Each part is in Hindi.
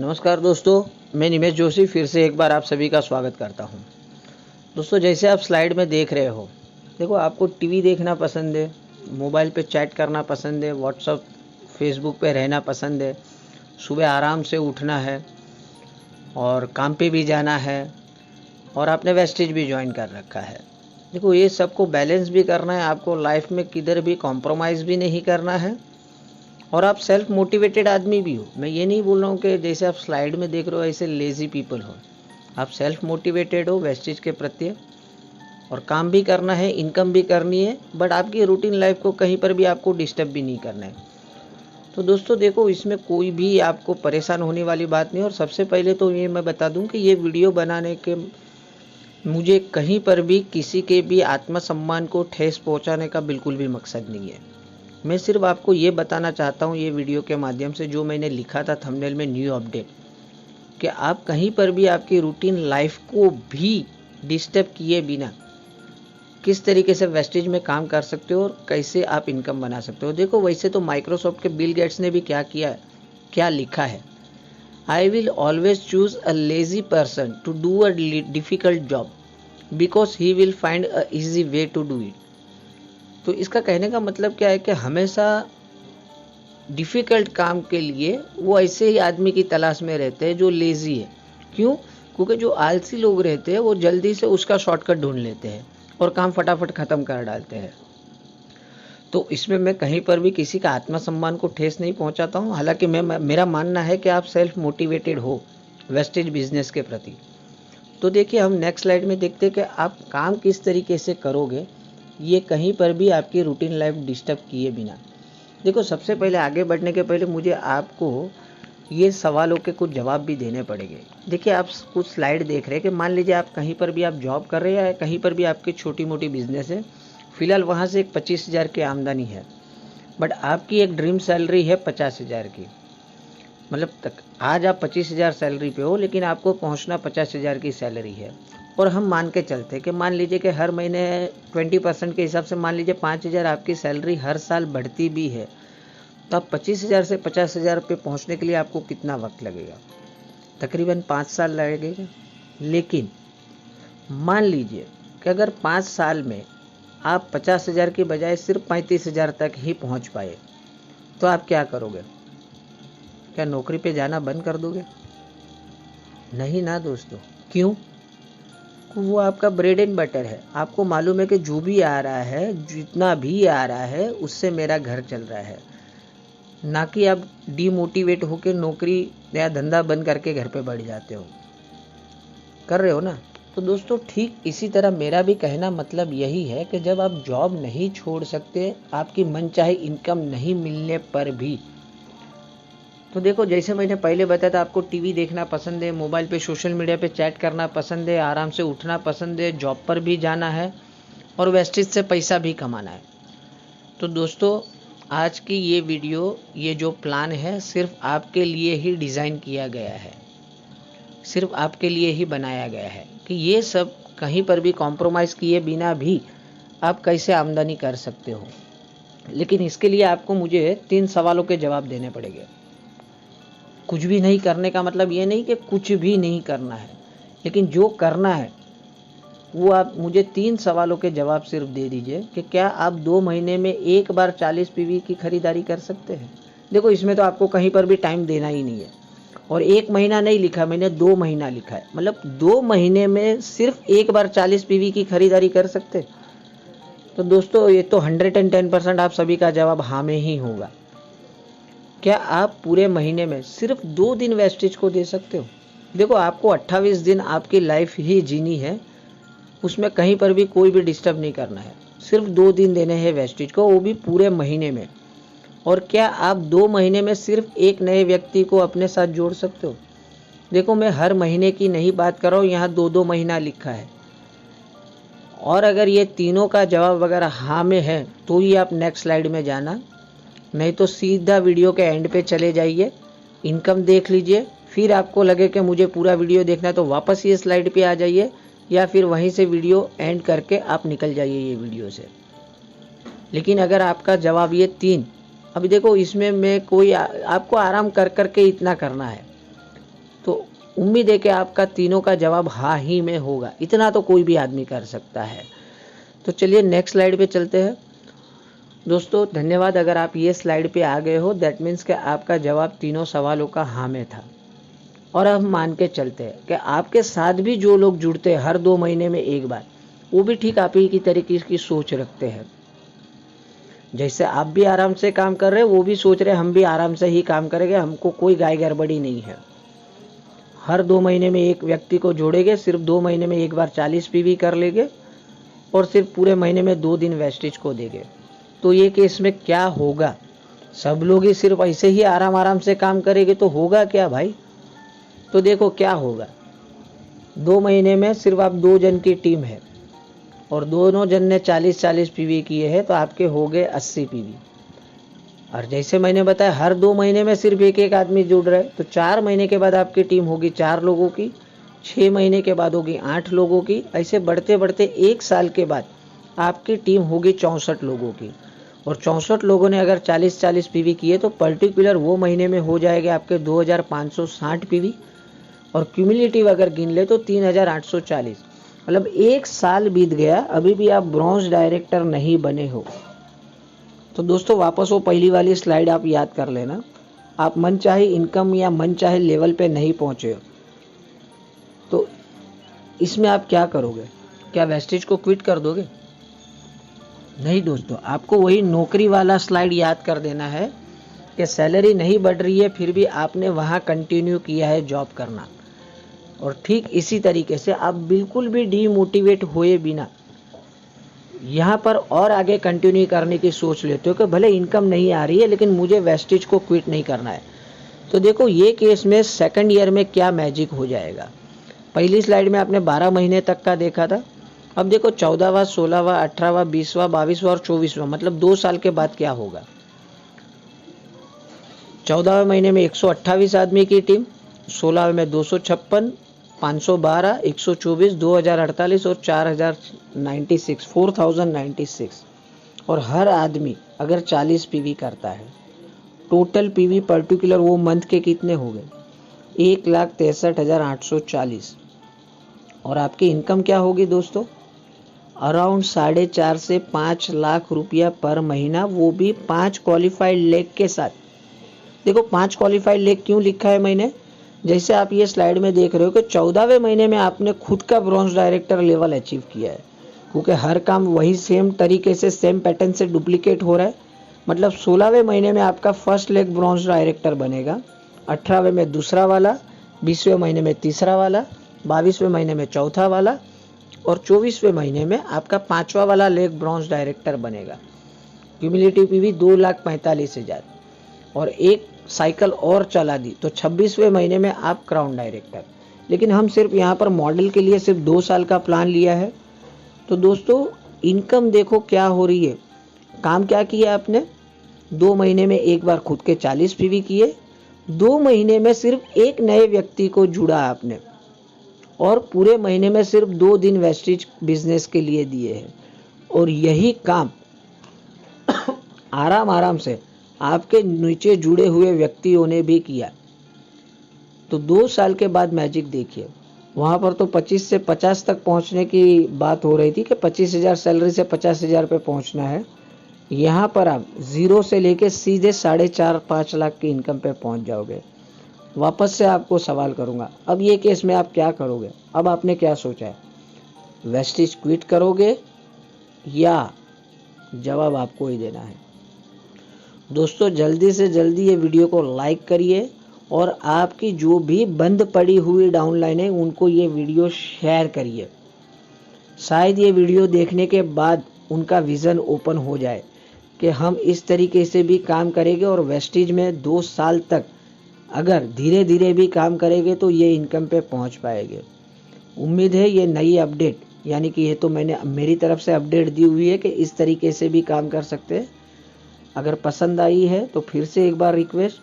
नमस्कार दोस्तों, मैं निमेश जोशी फिर से एक बार आप सभी का स्वागत करता हूं। दोस्तों, जैसे आप स्लाइड में देख रहे हो, देखो आपको टीवी देखना पसंद है, मोबाइल पे चैट करना पसंद है, व्हाट्सअप फेसबुक पे रहना पसंद है, सुबह आराम से उठना है और काम पे भी जाना है और आपने वेस्टेज भी ज्वाइन कर रखा है। देखो, ये सबको बैलेंस भी करना है, आपको लाइफ में किधर भी कॉम्प्रोमाइज़ भी नहीं करना है और आप सेल्फ मोटिवेटेड आदमी भी हो। मैं ये नहीं बोल रहा हूँ कि जैसे आप स्लाइड में देख रहे हो ऐसे लेज़ी पीपल हो। आप सेल्फ मोटिवेटेड हो वेस्टेज के प्रति और काम भी करना है, इनकम भी करनी है, बट आपकी रूटीन लाइफ को कहीं पर भी आपको डिस्टर्ब भी नहीं करना है। तो दोस्तों देखो, इसमें कोई भी आपको परेशान होने वाली बात नहीं। और सबसे पहले तो ये मैं बता दूं कि ये वीडियो बनाने के मुझे कहीं पर भी किसी के भी आत्मसम्मान को ठेस पहुंचाने का बिल्कुल भी मकसद नहीं है। मैं सिर्फ आपको ये बताना चाहता हूँ ये वीडियो के माध्यम से, जो मैंने लिखा था थंबनेल में, न्यू अपडेट, कि आप कहीं पर भी आपकी रूटीन लाइफ को भी डिस्टर्ब किए बिना किस तरीके से वेस्टेज में काम कर सकते हो और कैसे आप इनकम बना सकते हो। देखो, वैसे तो माइक्रोसॉफ्ट के बिल गेट्स ने भी क्या किया है, क्या लिखा है, I will always choose a lazy person to do a difficult job because he will find a easy way to do it. तो इसका कहने का मतलब क्या है कि हमेशा डिफ़िकल्ट काम के लिए वो ऐसे ही आदमी की तलाश में रहते हैं जो लेज़ी है। क्यों? क्योंकि जो आलसी लोग रहते हैं वो जल्दी से उसका शॉर्टकट ढूंढ लेते हैं और काम फटाफट ख़त्म कर डालते हैं। तो इसमें मैं कहीं पर भी किसी का आत्मसम्मान को ठेस नहीं पहुंचाता हूं। हालांकि मेरा मानना है कि आप सेल्फ मोटिवेटेड हो वेस्टेज बिजनेस के प्रति। तो देखिए, हम नेक्स्ट स्लाइड में देखते हैं कि आप काम किस तरीके से करोगे ये कहीं पर भी आपकी रूटीन लाइफ डिस्टर्ब किए बिना। देखो, सबसे पहले आगे बढ़ने के पहले मुझे आपको ये सवालों के कुछ जवाब भी देने पड़ेंगे। देखिए, आप कुछ स्लाइड देख रहे हैं कि मान लीजिए आप कहीं पर भी आप जॉब कर रहे हैं या कहीं पर भी आपकी छोटी मोटी बिजनेस है, फिलहाल वहाँ से एक 25,000 की आमदनी है, बट आपकी एक ड्रीम सैलरी है 50,000 की। मतलब तक आज आप 25,000 सैलरी पे हो, लेकिन आपको पहुँचना 50,000 की सैलरी है। और हम मान के चलते हैं कि मान लीजिए कि हर महीने 20% के हिसाब से मान लीजिए 5,000 आपकी सैलरी हर साल बढ़ती भी है, तो आप 25,000 से 50,000 पे पहुंचने के लिए आपको कितना वक्त लगेगा? तकरीबन 5 साल लगेगा। लेकिन मान लीजिए कि अगर 5 साल में आप 50,000 की बजाय सिर्फ 35,000 तक ही पहुंच पाए, तो आप क्या करोगे? क्या नौकरी पे जाना बंद कर दोगे? नहीं ना दोस्तों। क्यों? वो आपका ब्रेड एंड बटर है। आपको मालूम है कि जो भी आ रहा है, जितना भी आ रहा है, उससे मेरा घर चल रहा है। ना कि आप डीमोटिवेट होकर नौकरी या धंधा बंद करके घर पे बैठ जाते हो। कर रहे हो ना? तो दोस्तों, ठीक इसी तरह मेरा भी कहना मतलब यही है कि जब आप जॉब नहीं छोड़ सकते, आपकी मनचाही इनकम नहीं मिलने पर भी, तो देखो, जैसे मैंने पहले बताया था, आपको टीवी देखना पसंद है, मोबाइल पे सोशल मीडिया पे चैट करना पसंद है, आराम से उठना पसंद है, जॉब पर भी जाना है और वेस्टेज से पैसा भी कमाना है। तो दोस्तों, आज की ये वीडियो, ये जो प्लान है, सिर्फ आपके लिए ही डिज़ाइन किया गया है, सिर्फ आपके लिए ही बनाया गया है कि ये सब कहीं पर भी कॉम्प्रोमाइज़ किए बिना भी आप कैसे आमदनी कर सकते हो। लेकिन इसके लिए आपको मुझे 3 सवालों के जवाब देने पड़ेंगे। कुछ भी नहीं करने का मतलब ये नहीं कि कुछ भी नहीं करना है, लेकिन जो करना है वो आप मुझे 3 सवालों के जवाब सिर्फ दे दीजिए कि क्या आप 2 महीने में एक बार 40 पीवी की खरीदारी कर सकते हैं? देखो, इसमें तो आपको कहीं पर भी टाइम देना ही नहीं है और 1 महीना नहीं लिखा मैंने, 2 महीना लिखा है। मतलब 2 महीने में सिर्फ एक बार 40 पीवी की खरीदारी कर सकते। तो दोस्तों, ये तो 110% आप सभी का जवाब हाँ में ही होगा। क्या आप पूरे महीने में सिर्फ 2 दिन वेस्टेज को दे सकते हो? देखो, आपको 28 दिन आपकी लाइफ ही जीनी है, उसमें कहीं पर भी कोई भी डिस्टर्ब नहीं करना है। सिर्फ 2 दिन देने हैं वेस्टेज को, वो भी पूरे महीने में। और क्या आप 2 महीने में सिर्फ एक नए व्यक्ति को अपने साथ जोड़ सकते हो? देखो, मैं हर महीने की नहीं बात कर रहा हूँ, यहाँ 2-2 महीना लिखा है। और अगर ये तीनों का जवाब वगैरह हाँ में है तो ही आप नेक्स्ट स्लाइड में जाना, नहीं तो सीधा वीडियो के एंड पे चले जाइए, इनकम देख लीजिए, फिर आपको लगे कि मुझे पूरा वीडियो देखना है तो वापस ये स्लाइड पे आ जाइए, या फिर वहीं से वीडियो एंड करके आप निकल जाइए ये वीडियो से। लेकिन अगर आपका जवाब ये 3, अभी देखो, इसमें मैं कोई आपको आराम कर करके इतना करना है। उम्मीद है कि आपका तीनों का जवाब हाँ ही में होगा, इतना तो कोई भी आदमी कर सकता है। तो चलिए नेक्स्ट स्लाइड पे चलते हैं। दोस्तों धन्यवाद, अगर आप ये स्लाइड पे आ गए हो दैट मीन्स कि आपका जवाब तीनों सवालों का हाँ में था। और अब मान के चलते हैं कि आपके साथ भी जो लोग जुड़ते हैं हर 2 महीने में एक बार, वो भी ठीक आप ही की तरीके की सोच रखते हैं। जैसे आप भी आराम से काम कर रहे हैं, वो भी सोच रहे हैं हम भी आराम से ही काम करेंगे, हमको कोई गाय गड़बड़ी नहीं है। हर 2 महीने में एक व्यक्ति को जोड़ेंगे, सिर्फ 2 महीने में एक बार 40 पीवी कर लेंगे और सिर्फ पूरे महीने में 2 दिन वेस्टेज को देंगे। तो ये केस में क्या होगा, सब लोग ही सिर्फ ऐसे ही आराम से काम करेंगे तो होगा क्या भाई? तो देखो क्या होगा, 2 महीने में सिर्फ आप 2 जन की टीम है और दोनों जन ने 40-40 पीवी किए हैं, तो आपके हो गए 80 पीवी। और जैसे मैंने बताया हर 2 महीने में सिर्फ एक आदमी जुड़ रहा है, तो 4 महीने के बाद आपकी टीम होगी 4 लोगों की, 6 महीने के बाद होगी 8 लोगों की, ऐसे बढ़ते बढ़ते 1 साल के बाद आपकी टीम होगी 64 लोगों की। और 64 लोगों ने अगर 40-40 पीवी किए तो पर्टिकुलर वो महीने में हो जाएगा आपके 2560 पीवी, और क्यूमुलेटिव अगर गिन ले तो 3840। मतलब 1 साल बीत गया, अभी भी आप ब्रॉन्ज डायरेक्टर नहीं बने हो। तो दोस्तों वापस वो पहली वाली स्लाइड आप याद कर लेना। आप मन चाहे इनकम या मन चाहे लेवल पे नहीं पहुंचे हो, तो इसमें आप क्या करोगे? क्या वेस्टेज को क्विट कर दोगे? नहीं दोस्तों, आपको वही नौकरी वाला स्लाइड याद कर देना है कि सैलरी नहीं बढ़ रही है फिर भी आपने वहाँ कंटिन्यू किया है जॉब करना। और ठीक इसी तरीके से आप बिल्कुल भी डीमोटिवेट हुए बिना यहाँ पर और आगे कंटिन्यू करने की सोच लेते हो कि भले इनकम नहीं आ रही है लेकिन मुझे वेस्टेज को क्विट नहीं करना है। तो देखो ये केस में सेकंड ईयर में क्या मैजिक हो जाएगा। पहली स्लाइड में आपने 12 महीने तक का देखा था, अब देखो 14वां, 16वां, 18वां, 20वां, 22वां और 24वां, मतलब 2 साल के बाद क्या होगा। 14वें महीने में 128 आदमी की टीम, 16वें में 256, 512, 124, 2048 और 4096 और हर आदमी अगर 40 पीवी करता है, टोटल पीवी पर्टिकुलर वो मंथ के कितने हो गए? 1,63,840। और आपकी इनकम क्या होगी दोस्तों? अराउंड 4.5 से 5 लाख रुपया पर महीना, वो भी 5 क्वालिफाइड लेग के साथ। देखो 5 क्वालिफाइड लेग क्यों लिखा है मैंने? जैसे आप ये स्लाइड में देख रहे हो कि 14वें महीने में आपने खुद का ब्रॉन्ज डायरेक्टर लेवल अचीव किया है, क्योंकि हर काम वही सेम तरीके से सेम पैटर्न से डुप्लीकेट हो रहा है। मतलब 16वें महीने में आपका फर्स्ट लेग ब्रॉन्ज डायरेक्टर बनेगा, 18वें में दूसरा वाला, 20वें महीने में तीसरा वाला, 22वें महीने में चौथा वाला और 24वें महीने में आपका 5वां वाला लेग ब्रॉन्ज डायरेक्टर बनेगा। क्यूमुलेटिव पीवी 2,45,000 और एक साइकिल और चला दी तो 26वें महीने में आप क्राउन डायरेक्टर। लेकिन हम सिर्फ यहाँ पर मॉडल के लिए सिर्फ 2 साल का प्लान लिया है। तो दोस्तों इनकम देखो क्या हो रही है। काम क्या किया आपने? 2 महीने में एक बार खुद के 40 पीवी किए, 2 महीने में सिर्फ एक नए व्यक्ति को जुड़ा आपने और पूरे महीने में सिर्फ 2 दिन वेस्टेज बिजनेस के लिए दिए हैं। और यही काम आराम से आपके नीचे जुड़े हुए व्यक्तियों ने भी किया। तो 2 साल के बाद मैजिक देखिए, वहाँ पर तो 25 से 50 तक पहुँचने की बात हो रही थी कि 25,000 सैलरी से 50,000 पे पहुँचना है। यहाँ पर आप 0 से लेके सीधे 4.5-5 लाख की इनकम पे पहुँच जाओगे। वापस से आपको सवाल करूँगा, अब ये केस में आप क्या करोगे? अब आपने क्या सोचा है? वेस्टेज क्विट करोगे या जवाब आपको ही देना है? दोस्तों जल्दी से जल्दी ये वीडियो को लाइक करिए और आपकी जो भी बंद पड़ी हुई डाउनलाइन है उनको ये वीडियो शेयर करिए। शायद ये वीडियो देखने के बाद उनका विज़न ओपन हो जाए कि हम इस तरीके से भी काम करेंगे और वेस्टेज में 2 साल तक अगर धीरे धीरे भी काम करेंगे तो ये इनकम पे पहुंच पाएंगे। उम्मीद है ये नई अपडेट, यानी कि ये तो मैंने मेरी तरफ से अपडेट दी हुई है कि इस तरीके से भी काम कर सकते हैं। अगर पसंद आई है तो फिर से एक बार रिक्वेस्ट,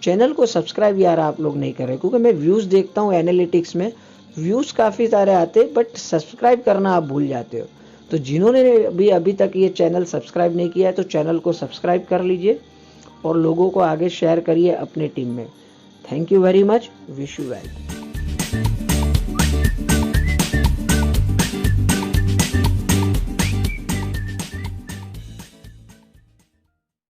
चैनल को सब्सक्राइब यार आप लोग नहीं कर रहे, क्योंकि मैं व्यूज़ देखता हूँ एनालिटिक्स में, व्यूज़ काफ़ी सारे आते बट सब्सक्राइब करना आप भूल जाते हो। तो जिन्होंने भी अभी तक ये चैनल सब्सक्राइब नहीं किया है तो चैनल को सब्सक्राइब कर लीजिए और लोगों को आगे शेयर करिए अपने टीम में। Thank you very much, wish you well.